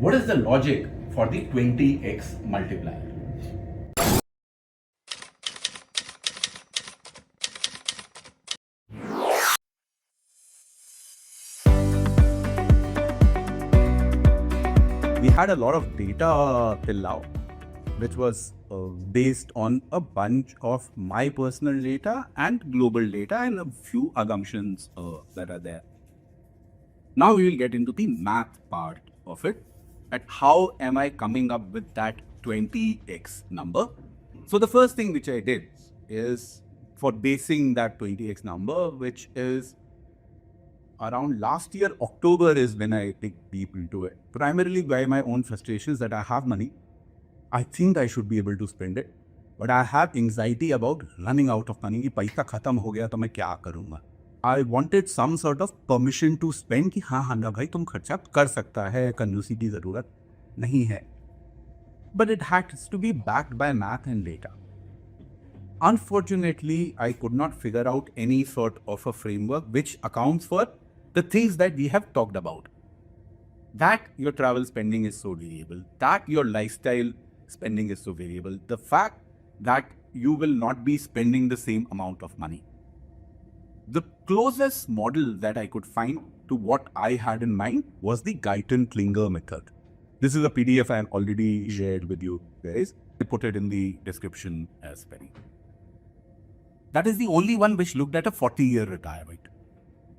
What is the logic for the 20x multiplier? We had a lot of data till now, which was based on a bunch of my personal data and global data and a few assumptions that are there. Now we will get into the math part of it, at how am I coming up with that 20x number. So the first thing which I did is for basing that 20x number, which is around last year, October is when I dig deep into it. Primarily by my own frustrations that I have money. I think I should be able to spend it. But I have anxiety about running out of money. कि पैसा खत्म हो गया तो मैं क्या करूँगा? I wanted some sort of permission to spend कि हाँ हंडा भाई तुम खर्चा कर सकता है, कंजूसी की ज़रूरत नहीं है. But it has to be backed by math and data. Unfortunately, I could not figure out any sort of a framework which accounts for the things that we have talked about. That your travel spending is so variable, that your lifestyle spending is so variable, the fact that you will not be spending the same amount of money. The closest model that I could find to what I had in mind was the Guyton-Klinger method. This is a PDF I have already shared with you guys. I put it in the description as well. That is the only one which looked at a 40-year retirement.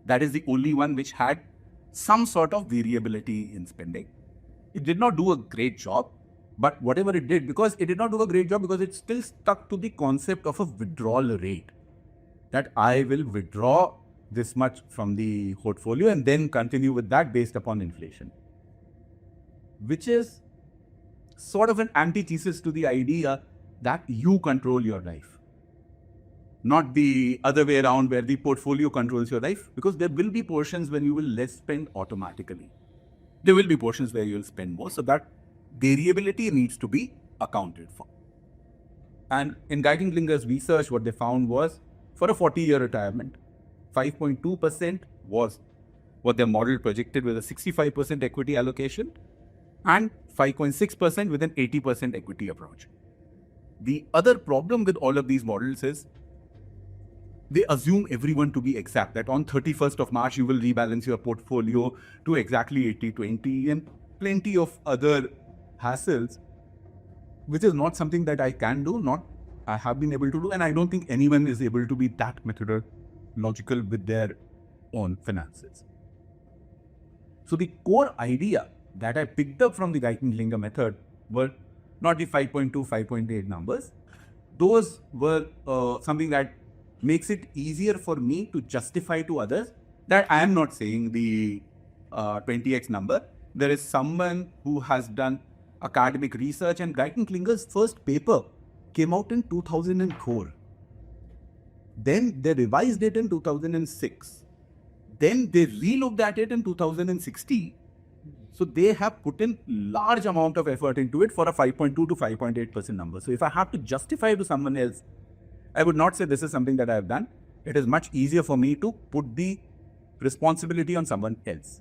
That is the only one which had some sort of variability in spending. It did not do a great job, but whatever it did, because it did not do a great job because it still stuck to the concept of a withdrawal rate. That I will withdraw this much from the portfolio and then continue with that based upon inflation. Which is sort of an antithesis to the idea that you control your life. Not the other way around where the portfolio controls your life, because there will be portions when you will less spend automatically. There will be portions where you will spend more, so that variability needs to be accounted for. And in Guyton-Klinger's research, what they found was for a 40-year retirement, 5.2% was what their model projected with a 65% equity allocation and 5.6% with an 80% equity approach. The other problem with all of these models is they assume everyone to be exact, that on 31st of March, you will rebalance your portfolio to exactly 80-20 and plenty of other hassles, which is not something that I can do, not I have been able to do, and I don't think anyone is able to be that methodological with their own finances. So the core idea that I picked up from the Guyton-Klinger method were not the 5.2, 5.8 numbers. Those were something that makes it easier for me to justify to others that I am not saying the 20x number. There is someone who has done academic research, and Guyton-Klinger's first paper came out in 2004. Then they revised it in 2006. Then they re-looked at it in 2016. So they have put in large amount of effort into it for a 5.2 to 5.8% number. So if I have to justify to someone else, I would not say this is something that I have done. It is much easier for me to put the responsibility on someone else.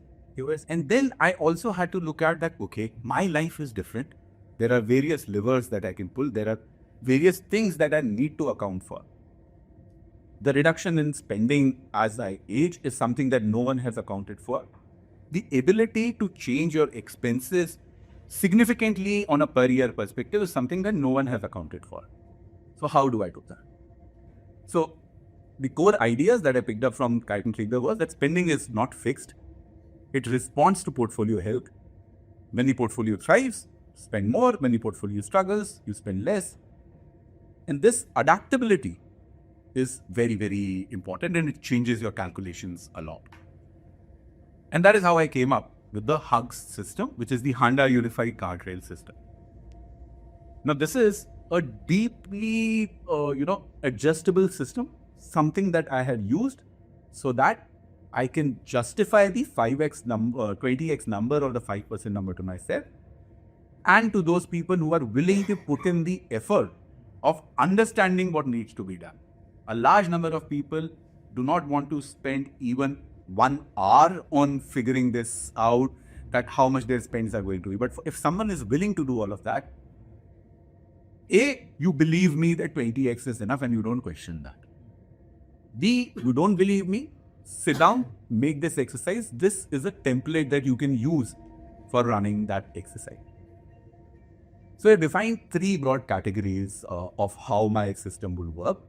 And then I also had to look at that, okay, my life is different. There are various levers that I can pull. There are various things that I need to account for. The reduction in spending as I age is something that no one has accounted for. The ability to change your expenses significantly on a per year perspective is something that no one has accounted for. So how do I do that? So the core ideas that I picked up from Guyton-Klinger was that spending is not fixed. It responds to portfolio health. When the portfolio thrives, spend more. When the portfolio struggles, you spend less. And this adaptability is very, very important, and it changes your calculations a lot. And that is how I came up with the HUGS system, which is the Handa Unified Guardrail System. Now, this is a deeply, adjustable system, something that I had used so that I can justify the 5x number, 20x number or the 5% number to myself, and to those people who are willing to put in the effort of understanding what needs to be done. A large number of people do not want to spend even 1 hour on figuring this out. that how much their spends are going to be. But if someone is willing to do all of that, A, you believe me that 20x is enough and you don't question that. B, you don't believe me, sit down, make this exercise. This is a template that you can use for running that exercise. So I defined 3 broad categories of how my system will work.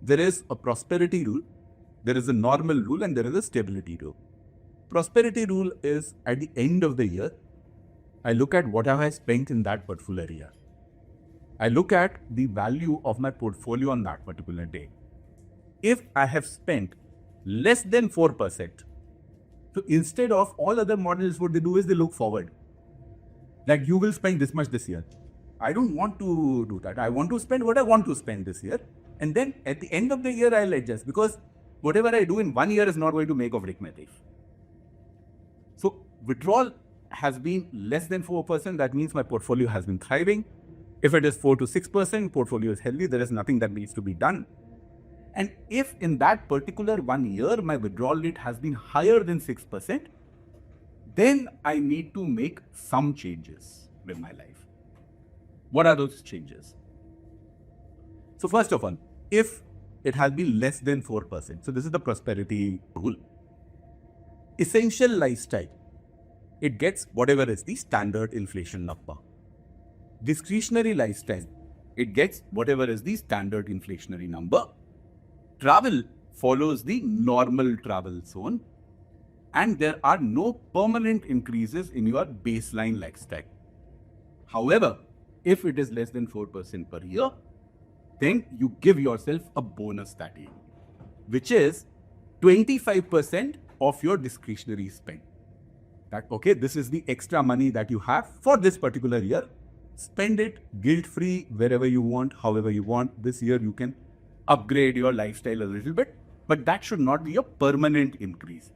There is a prosperity rule, there is a normal rule, and there is a stability rule. Prosperity rule is at the end of the year, I look at what have I spent in that particular year. I look at the value of my portfolio on that particular day. If I have spent less than 4%, so instead of all other models, what they do is they look forward. Like you will spend this much this year. I don't want to do that. I want to spend what I want to spend this year. And then at the end of the year, I'll adjust because whatever I do in 1 year is not going to make or break my life. So withdrawal has been less than 4%. That means my portfolio has been thriving. If it is 4 to 6%, portfolio is healthy. There is nothing that needs to be done. And if in that particular 1 year, my withdrawal rate has been higher than 6%, then I need to make some changes with my life. What are those changes? So first of all, if it has been less than 4%, so this is the prosperity rule. Essential lifestyle, it gets whatever is the standard inflation number. Discretionary lifestyle, it gets whatever is the standard inflationary number. Travel follows the normal travel zone, and there are no permanent increases in your baseline lifestyle. However, if it is less than 4% per year, then you give yourself a bonus that year, which is 25% of your discretionary spend. That, okay, this is the extra money that you have for this particular year. Spend it guilt-free wherever you want, however you want. This year you can upgrade your lifestyle a little bit, but that should not be a permanent increase.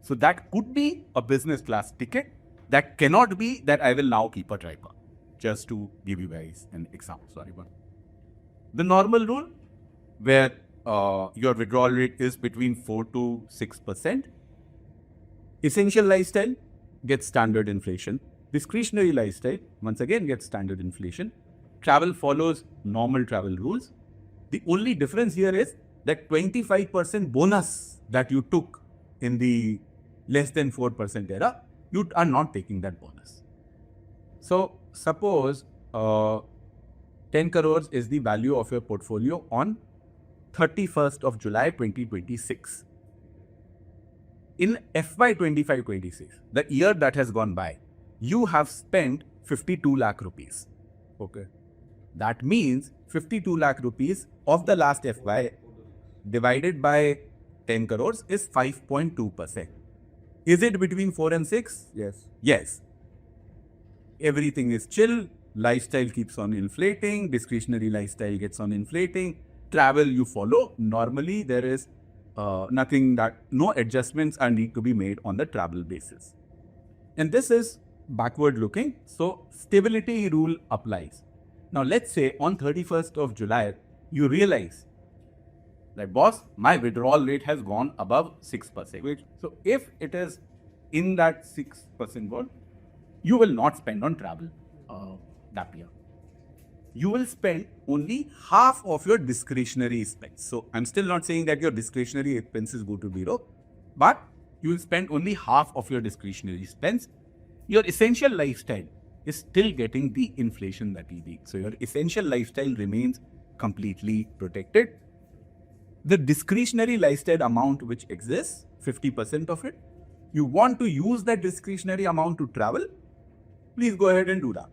So that could be a business class ticket. That cannot be that I will now keep a tripod. Just to give you guys an example. Sorry, but the normal rule where your withdrawal rate is between 4 to 6%. Essential lifestyle gets standard inflation. Discretionary lifestyle, once again, gets standard inflation. Travel follows normal travel rules. The only difference here is that 25% bonus that you took in the less than 4% era, you are not taking that bonus. So suppose 10 crores is the value of your portfolio on 31st of July 2026. In FY 25-26, the year that has gone by, you have spent 52 lakh rupees. Okay. That means 52 lakh rupees of the last FY divided by 10 crores is 5.2%. Is it between 4 and 6? Yes. Yes. Everything is chill. Lifestyle keeps on inflating. Discretionary lifestyle gets on inflating. Travel you follow. Normally there is no adjustments are need to be made on the travel basis. And this is backward looking. So stability rule applies. Now let's say on 31st of July, you realize that boss, my withdrawal rate has gone above 6%. So if it is in that 6% world, you will not spend on travel that year. You will spend only half of your discretionary expense. So I'm still not saying that your discretionary expenses go to zero, but you will spend only half of your discretionary expense. Your essential lifestyle is still getting the inflation that you need. So your essential lifestyle remains completely protected. The discretionary lifestyle amount which exists, 50% of it, you want to use that discretionary amount to travel, please go ahead and do that.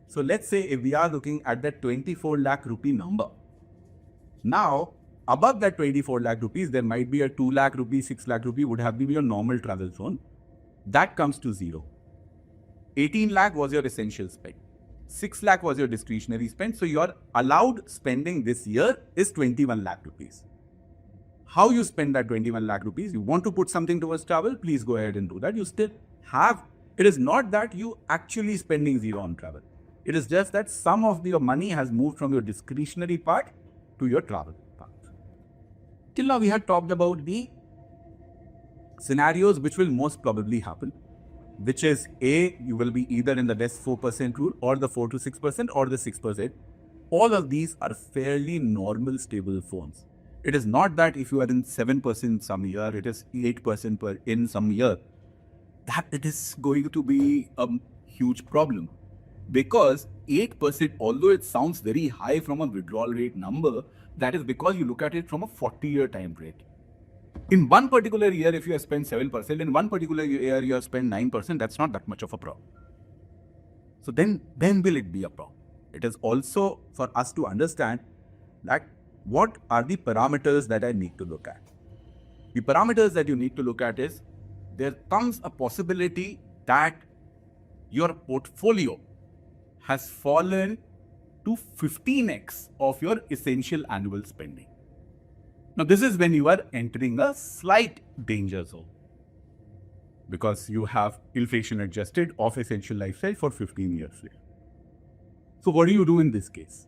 So let's say if we are looking at that 24 lakh rupee number. Now, above that 24 lakh rupees, there might be a 2 lakh rupee, 6 lakh rupee would have been your normal travel zone. That comes to zero. 18 lakh was your essential spend. 6 lakh was your discretionary spend. So your allowed spending this year is 21 lakh rupees. How you spend that 21 lakh rupees? You want to put something towards travel? Please go ahead and do that. You still have, it is not that you actually spending zero on travel. It is just that some of your money has moved from your discretionary part to your travel part. Till now we had talked about the scenarios which will most probably happen. which is you will be either in the less 4% rule or the 4 to 6% or the 6%. All of these are fairly normal stable zones. It is not that if you are in 7% some year, it is 8% in some year, that it is going to be a huge problem. Because 8%, although it sounds very high from a withdrawal rate number, that is because you look at it from a 40-year time rate. In one particular year, if you have spent 7%, in one particular year you have spent 9%, that's not that much of a problem. So then will it be a problem? It is also for us to understand that what are the parameters that I need to look at. The parameters that you need to look at is, there comes a possibility that your portfolio has fallen to 15x of your essential annual spending. Now, this is when you are entering a slight danger zone, because you have inflation adjusted of essential lifestyle for 15 years later. So what do you do in this case?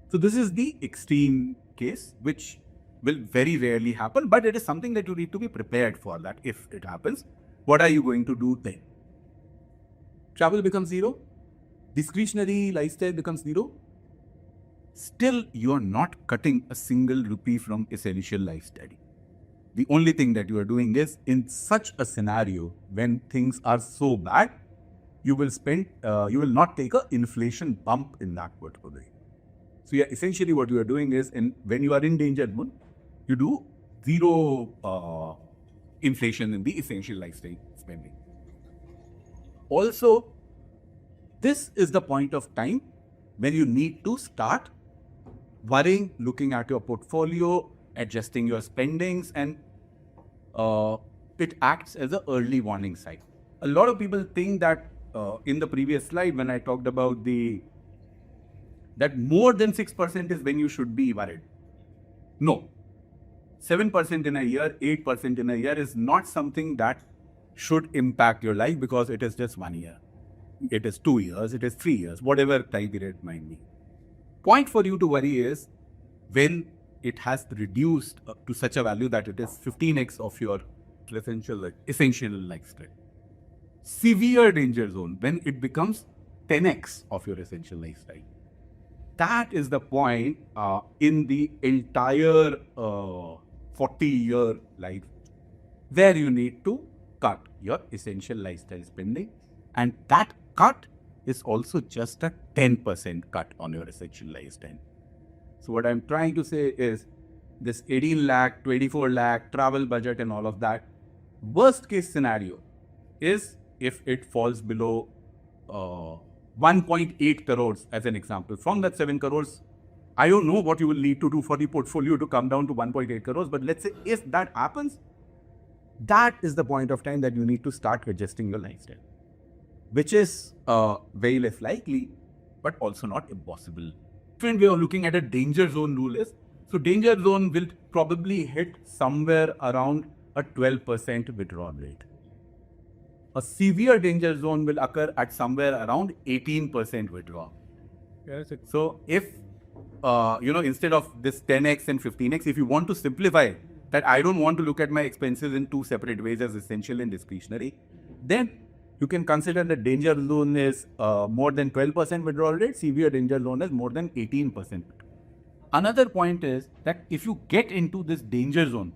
So this is the extreme case, which will very rarely happen, but it is something that you need to be prepared for, that if it happens, what are you going to do then? Travel becomes zero, discretionary lifestyle becomes zero. Still, you are not cutting a single rupee from essential lifestyle. The only thing that you are doing is, in such a scenario, when things are so bad, you will not take an inflation bump in that portfolio. So yeah, essentially what you are doing is, when you are in danger zone, you do zero inflation in the essential lifestyle spending. Also, this is the point of time when you need to start worrying, looking at your portfolio, adjusting your spendings, and it acts as an early warning sign. A lot of people think that in the previous slide, when I talked about that more than 6% is when you should be worried. No. 7% in a year, 8% in a year is not something that should impact your life, because it is just 1 year. It is 2 years, it is 3 years, whatever time period it might be. Point for you to worry is when it has reduced to such a value that it is 15x of your essential lifestyle. Severe danger zone, when it becomes 10x of your essential lifestyle. That is the point in the entire 40-year life where you need to cut your essential lifestyle spending, and that cut is also just a 10% cut on your essential lifestyle. So what I'm trying to say is, this 18 lakh, 24 lakh travel budget and all of that, worst case scenario is if it falls below 1.8 crores as an example. From that 7 crores, I don't know what you will need to do for the portfolio to come down to 1.8 crores, but let's say if that happens, that is the point of time that you need to start adjusting your lifestyle, which is very less likely, but also not impossible. Different way of looking at a danger zone rule is, so danger zone will probably hit somewhere around a 12% withdrawal rate. A severe danger zone will occur at somewhere around 18% withdrawal. Yes. So if, instead of this 10x and 15x, if you want to simplify that, I don't want to look at my expenses in two separate ways, as essential and discretionary, then you can consider the danger zone is more than 12% withdrawal rate, severe danger zone is more than 18%. Another point is that if you get into this danger zone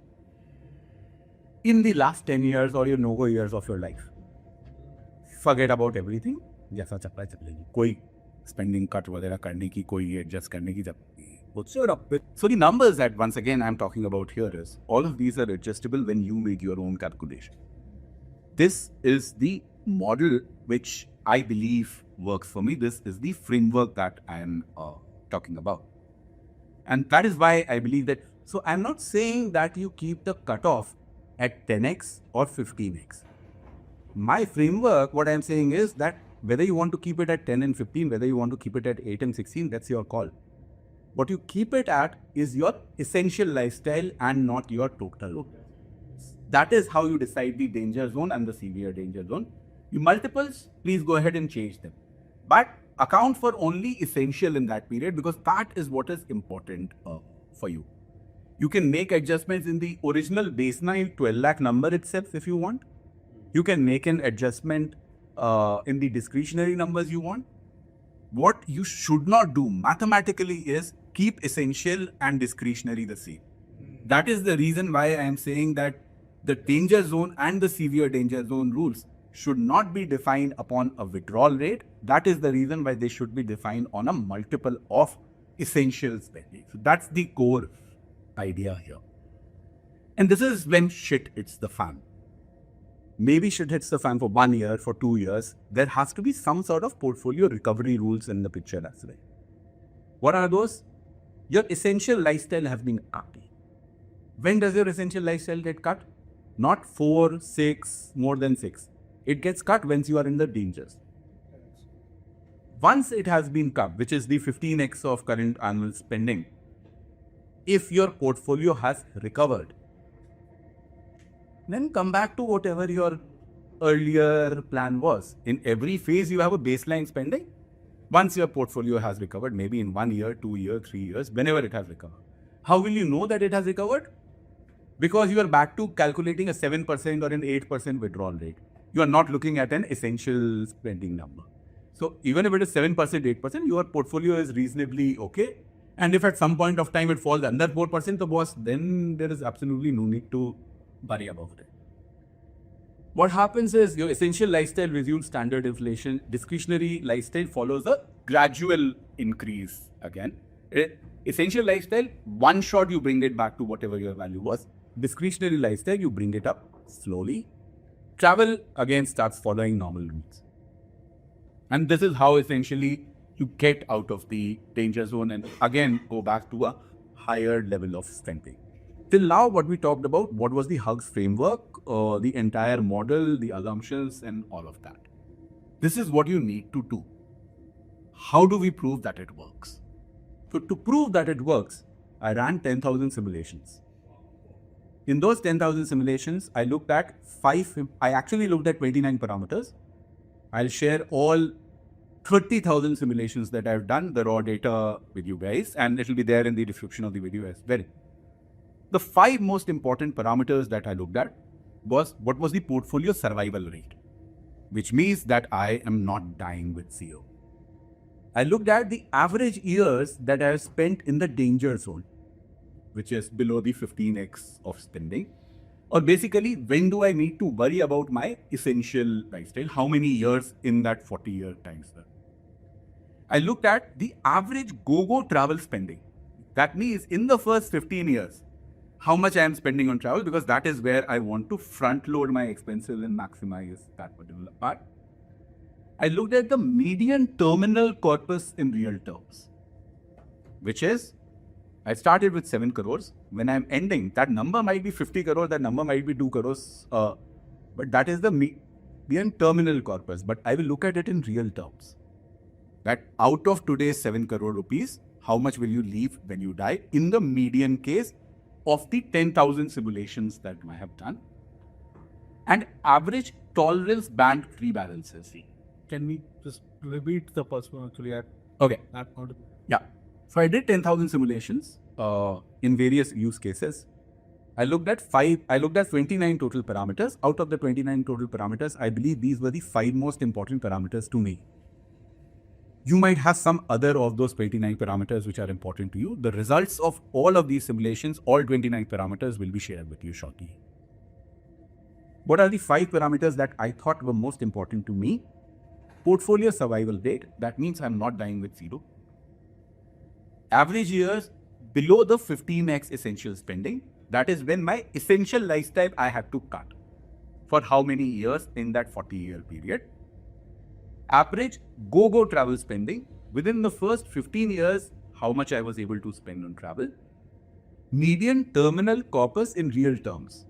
in the last 10 years or your no-go years of your life, forget about everything. जैसा चल रहा है चल लेगी, कोई spending cut वगैरह करने की, कोई adjust करने की जब So the numbers that once again I'm talking about here is, all of these are adjustable when you make your own calculation. This is the model which I believe works for me. This is the framework that I am talking about. And that is why I believe that. So I'm not saying that you keep the cutoff at 10x or 15x. My framework, what I'm saying is that whether you want to keep it at 10 and 15, whether you want to keep it at 8 and 16, that's your call. What you keep it at is your essential lifestyle and not your total. That is how you decide the danger zone and the severe danger zone. You multiples, please go ahead and change them. But account for only essential in that period, because that is what is important for you. You can make adjustments in the original baseline 12 lakh number itself if you want. You can make an adjustment in the discretionary numbers you want. What you should not do mathematically is keep essential and discretionary the same. That is the reason why I am saying that the danger zone and the severe danger zone rules should not be defined upon a withdrawal rate. That is the reason why they should be defined on a multiple of essential spending. So that's the core idea here. And this is when shit hits the fan. Maybe shit hits the fan for 1 year, for 2 years. There has to be some sort of portfolio recovery rules in the picture as well. What are those? Your essential lifestyle has been cut. When does your essential lifestyle get cut? Not 4, 6, more than 6. It gets cut once you are in the dangers. Once it has been cut, which is the 15x of current annual spending, if your portfolio has recovered, then come back to whatever your earlier plan was. In every phase, you have a baseline spending. Once your portfolio has recovered, maybe in 1 year, 2 years, 3 years, whenever it has recovered. How will you know that it has recovered? Because you are back to calculating a 7% or an 8% withdrawal rate. You are not looking at an essential spending number. So even if it is 7%, 8%, your portfolio is reasonably okay. And if at some point of time it falls under 4%, then there is absolutely no need to worry about it. What happens is your essential lifestyle resumes standard inflation. Discretionary lifestyle follows a gradual increase again. Essential lifestyle, one shot you bring it back to whatever your value was. Discretionary lifestyle, you bring it up slowly. Travel again starts following normal rules. And this is how essentially you get out of the danger zone and again go back to a higher level of spending. Till now, what we talked about, what was the HUGS framework, the entire model, the assumptions and all of that. This is what you need to do. How do we prove that it works? So to prove that it works, I ran 10,000 simulations. In those 10,000 simulations, I actually looked at 29 parameters. I'll share all 30,000 simulations that I've done, the raw data with you guys, and it will be there in the description of the video as well. The 5 most important parameters that I looked at was what was the portfolio survival rate, which means that I am not dying with zero. I looked at the average years that I have spent in the danger zone, which is below the 15x of spending. Or basically, when do I need to worry about my essential lifestyle? How many years in that 40-year time span? I looked at the average go-go travel spending. That means in the first 15 years, how much I am spending on travel, because that is where I want to front load my expenses and maximize that particular part. I looked at the median terminal corpus in real terms, which is, I started with 7 crores. When I'm ending, that number might be 50 crores, that number might be 2 crores, but that is the median terminal corpus. But I will look at it in real terms. That out of today's 7 crore rupees, how much will you leave when you die in the median case of the 10,000 simulations that I have done? And average tolerance band rebalances. Can we just repeat the first one actually? Okay. Part? Yeah. So I did 10,000 simulations in various use cases. I looked at 29 total parameters. Out of the 29 total parameters, I believe these were the 5 most important parameters to me. You might have some other of those 29 parameters which are important to you. The results of all of these simulations, all 29 parameters, will be shared with you shortly. What are the 5 parameters that I thought were most important to me? Portfolio survival rate. That means I'm not dying with zero. Average years below the 15x essential spending. That is when my essential lifestyle I had to cut. For how many years in that 40-year period? Average go-go travel spending. Within the first 15 years, how much I was able to spend on travel. Median terminal corpus in real terms.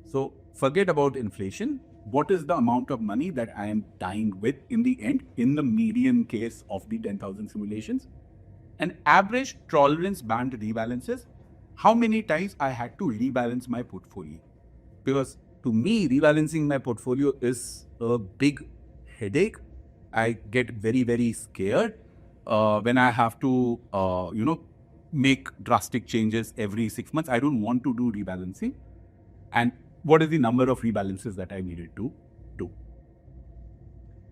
So forget about inflation. What is the amount of money that I am dying with in the end, in the median case of the 10,000 simulations? And average tolerance band rebalances. How many times I had to rebalance my portfolio? Because to me, rebalancing my portfolio is a big headache. I get very, very scared when I have to, make drastic changes every 6 months. I don't want to do rebalancing. And what is the number of rebalances that I needed to do?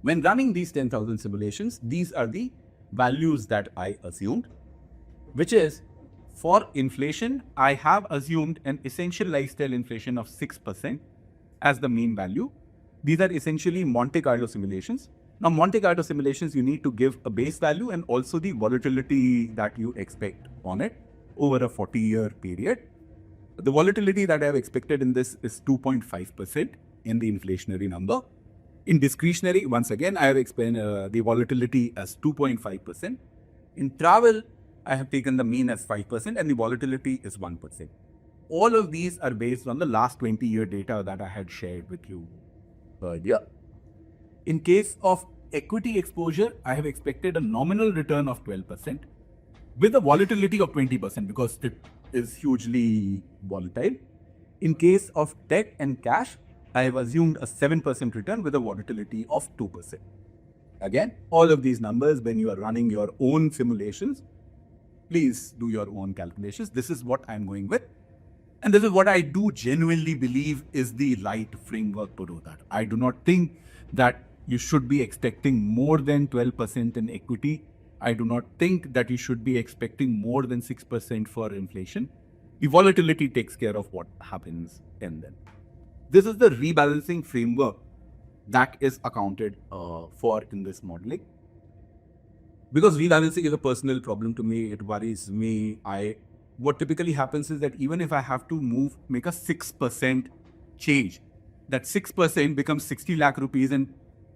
When running these 10,000 simulations, these are the values that I assumed, which is for inflation, I have assumed an essential lifestyle inflation of 6% as the mean value. These are essentially Monte Carlo simulations. Now, Monte Carlo simulations, you need to give a base value and also the volatility that you expect on it over a 40-year period. The volatility that I have expected in this is 2.5% in the inflationary number. In discretionary, once again, I have explained the volatility as 2.5%. In travel, I have taken the mean as 5% and the volatility is 1%. All of these are based on the last 20-year data that I had shared with you earlier. In case of equity exposure, I have expected a nominal return of 12% with a volatility of 20% because it is hugely volatile. In case of debt and cash, I have assumed a 7% return with a volatility of 2%. Again, all of these numbers, when you are running your own simulations, please do your own calculations. This is what I'm going with. And this is what I do genuinely believe is the right framework to do that. I do not think that you should be expecting more than 12% in equity. I do not think that you should be expecting more than 6% for inflation. The volatility takes care of what happens in them. This is the rebalancing framework that is accounted for in this modeling. Because rebalancing is a personal problem to me, it worries me. What typically happens is that even if I have to make a 6% change, that 6% becomes 60 lakh rupees, and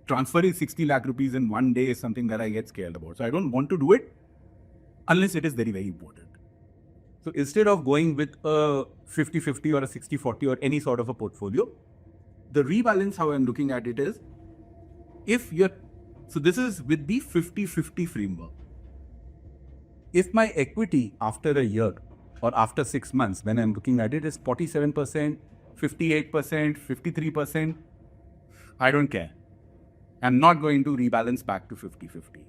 transferring 60 lakh rupees in one day is something that I get scared about. So I don't want to do it unless it is very, very important. So instead of going with a 50-50 or a 60-40 or any sort of a portfolio, the rebalance, how I'm looking at it is, so this is with the 50-50 framework. If my equity after a year or after 6 months, when I'm looking at it, is 47%, 58%, 53%, I don't care. I'm not going to rebalance back to 50-50.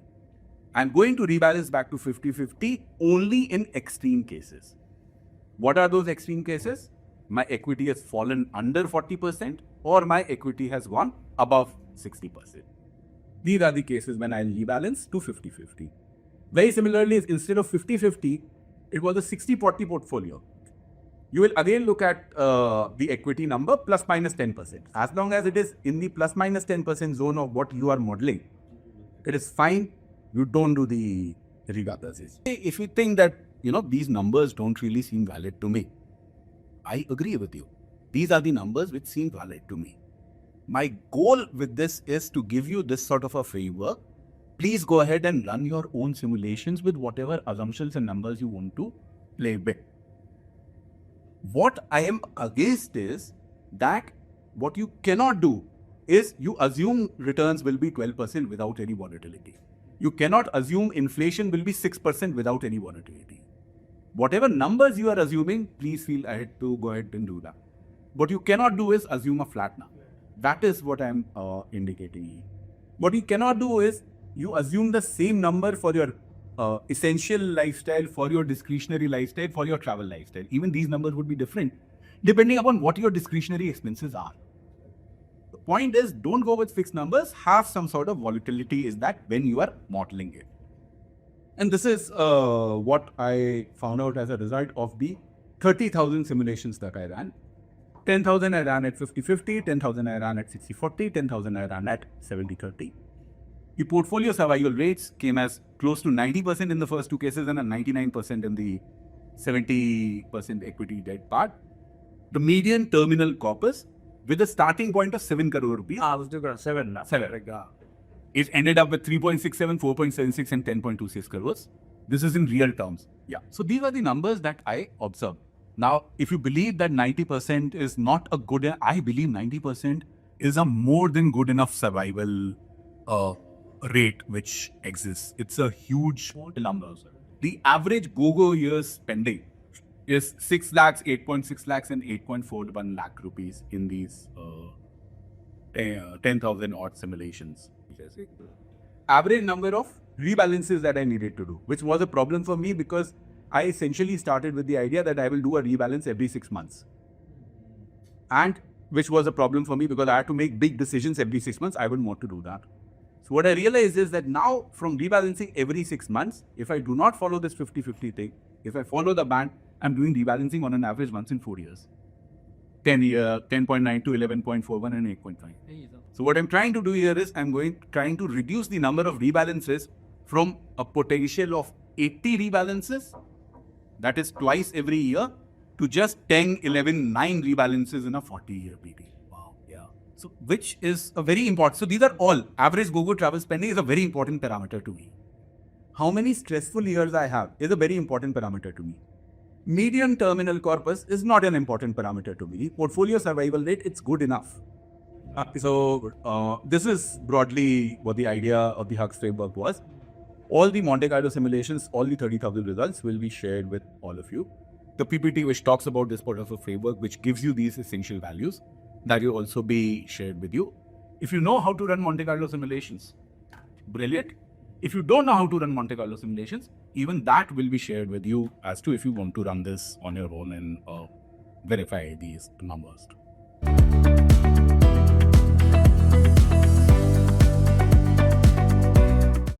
I'm going to rebalance back to 50-50 only in extreme cases. What are those extreme cases? My equity has fallen under 40% or my equity has gone above 60%. These are the cases when I rebalance to 50-50. Very similarly, instead of 50-50, it was a 60-40 portfolio. You will again look at the equity number plus minus 10%. As long as it is in the plus minus 10% zone of what you are modeling, it is fine. You don't do the rebalance. If you think that, these numbers don't really seem valid to me, I agree with you. These are the numbers which seem valid to me. My goal with this is to give you this sort of a framework. Please go ahead and run your own simulations with whatever assumptions and numbers you want to play with. What I am against is that what you cannot do is you assume returns will be 12% without any volatility. You cannot assume inflation will be 6% without any volatility. Whatever numbers you are assuming, please feel ahead to go ahead and do that. What you cannot do is assume a flat number. That is what I am indicating. What you cannot do is you assume the same number for your essential lifestyle, for your discretionary lifestyle, for your travel lifestyle. Even these numbers would be different depending upon what your discretionary expenses are. The point is, don't go with fixed numbers, have some sort of volatility is that when you are modeling it. And this is what I found out as a result of the 30,000 simulations that I ran. 10,000 I ran at 50-50, 10,000 I ran at 60-40, 10,000 I ran at 70-30. The portfolio survival rates came as close to 90% in the first two cases and a 99% in the 70% equity debt part. The median terminal corpus with a starting point of 7 crore rupees. Seven. It ended up with 3.67, 4.76 and 10.26 crores. This is in real terms. Yeah. So these are the numbers that I observed. Now, if you believe that 90% is not a good, I believe 90% is a more than good enough survival rate which exists. It's a huge number. The average go-go years spending is 6 lakhs, 8.6 lakhs and 8.41 lakh rupees in these 10,000 odd simulations. Average number of rebalances that I needed to do, which was a problem for me because I essentially started with the idea that I will do a rebalance every 6 months. And which was a problem for me because I had to make big decisions every 6 months. I wouldn't want to do that. So what I realized is that now from rebalancing every 6 months, if I do not follow this 50-50 thing, if I follow the band, I'm doing rebalancing on an average once in 4 years. 10-year, 10.9 to 11.41 and 8.5. So what I'm trying to do here is trying to reduce the number of rebalances from a potential of 80 rebalances, that is twice every year, to just 10, 11, 9 rebalances in a 40-year period. Wow, yeah. So which is a very important, so these are all, average go-go travel spending is a very important parameter to me. How many stressful years I have is a very important parameter to me. Median terminal corpus is not an important parameter to me. Portfolio survival rate, it's good enough. So this is broadly what the idea of the Hugs framework was. All the Monte Carlo simulations, all the 30,000 results will be shared with all of you. The PPT which talks about this part of the framework, which gives you these essential values, that will also be shared with you. If you know how to run Monte Carlo simulations, brilliant. If you don't know how to run Monte Carlo simulations, even that will be shared with you as to if you want to run this on your own and verify these numbers.